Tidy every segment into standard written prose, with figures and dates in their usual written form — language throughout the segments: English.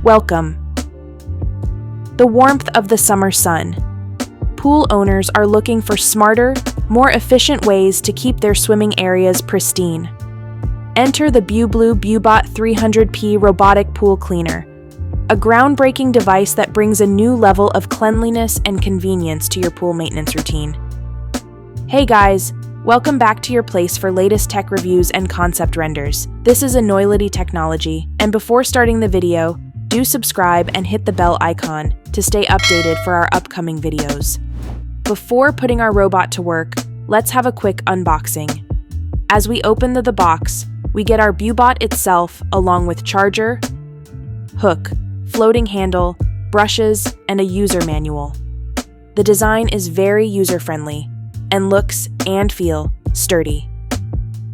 Welcome. The warmth of the summer sun. Pool owners are looking for smarter, more efficient ways to keep their swimming areas pristine. Enter the Bubot 300P Robotic Pool Cleaner, a groundbreaking device that brings a new level of cleanliness and convenience to your pool maintenance routine. Hey guys, welcome back to your place for latest tech reviews and concept renders. This is Enoylity Technology, and before starting the video, do subscribe and hit the bell icon to stay updated for our upcoming videos. Before putting our robot to work, let's have a quick unboxing. As we open the box, we get our Bubot itself along with charger, hook, floating handle, brushes, and a user manual. The design is very user-friendly and looks and feel sturdy.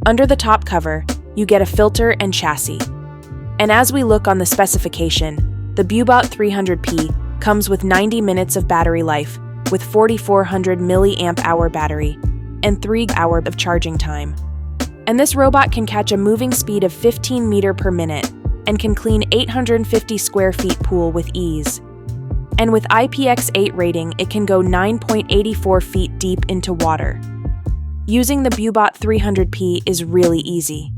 Under the top cover, you get a filter and chassis. And as we look on the specification, the Bubot 300P comes with 90 minutes of battery life with 4,400 mAh battery and 3 hours of charging time. And this robot can catch a moving speed of 15 meters per minute and can clean 850 square feet pool with ease. And with IPX8 rating, it can go 9.84 feet deep into water. Using the Bubot 300P is really easy.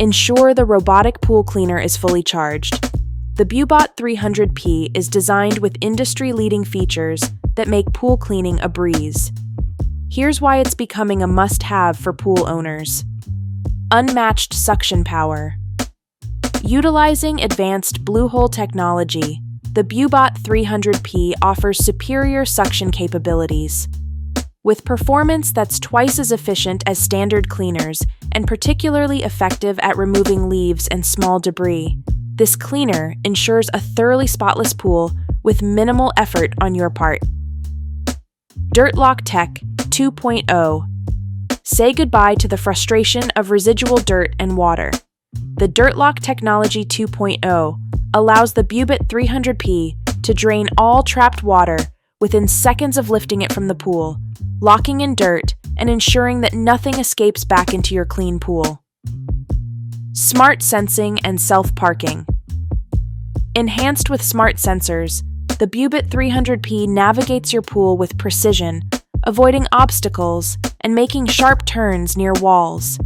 Ensure the robotic pool cleaner is fully charged. The Bubot 300P is designed with industry-leading features that make pool cleaning a breeze. Here's why it's becoming a must-have for pool owners. Unmatched suction power. Utilizing advanced Bluehole technology, the Bubot 300P offers superior suction capabilities. With performance that's twice as efficient as standard cleaners and particularly effective at removing leaves and small debris, this cleaner ensures a thoroughly spotless pool with minimal effort on your part. DirtLock Tech 2.0. Say goodbye to the frustration of residual dirt and water. The DirtLock Technology 2.0 allows the Bubot 300P to drain all trapped water within seconds of lifting it from the pool, locking in dirt and ensuring that nothing escapes back into your clean pool. Smart sensing and self-parking. Enhanced with smart sensors, the Bubot 300P navigates your pool with precision, avoiding obstacles and making sharp turns near walls.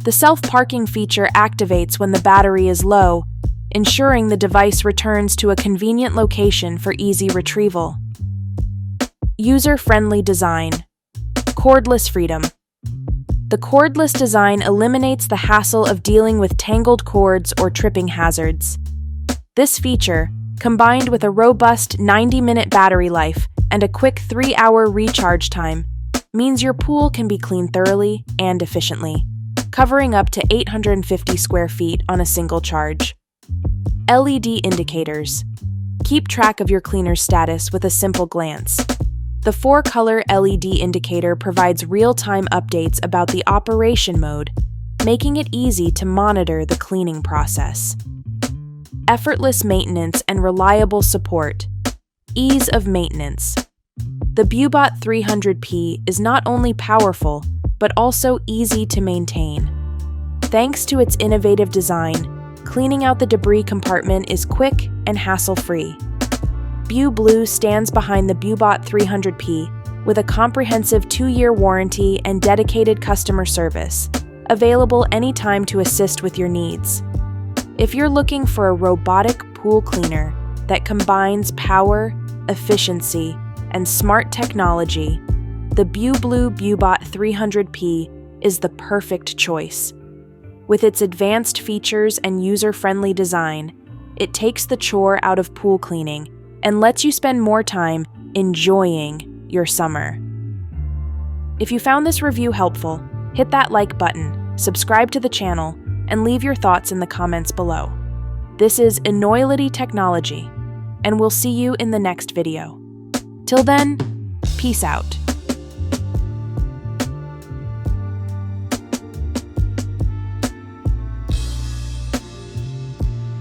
The self-parking feature activates when the battery is low, ensuring the device returns to a convenient location for easy retrieval. User-friendly design. Cordless freedom. The cordless design eliminates the hassle of dealing with tangled cords or tripping hazards. This feature, combined with a robust 90-minute battery life and a quick 3-hour recharge time, means your pool can be cleaned thoroughly and efficiently, covering up to 850 square feet on a single charge. LED indicators. Keep track of your cleaner's status with a simple glance. The 4-color LED indicator provides real-time updates about the operation mode, making it easy to monitor the cleaning process. Effortless maintenance and reliable support. Ease of maintenance. The Bubot 300P is not only powerful, but also easy to maintain. Thanks to its innovative design, cleaning out the debris compartment is quick and hassle-free. BUBLUE stands behind the Bubot 300P with a comprehensive 2-year warranty and dedicated customer service, available anytime to assist with your needs. If you're looking for a robotic pool cleaner that combines power, efficiency, and smart technology, the Bubot 300P is the perfect choice. With its advanced features and user-friendly design, it takes the chore out of pool cleaning and lets you spend more time enjoying your summer. If you found this review helpful, hit that like button, subscribe to the channel, and leave your thoughts in the comments below. This is Enoylity Technology, and we'll see you in the next video. Till then, peace out.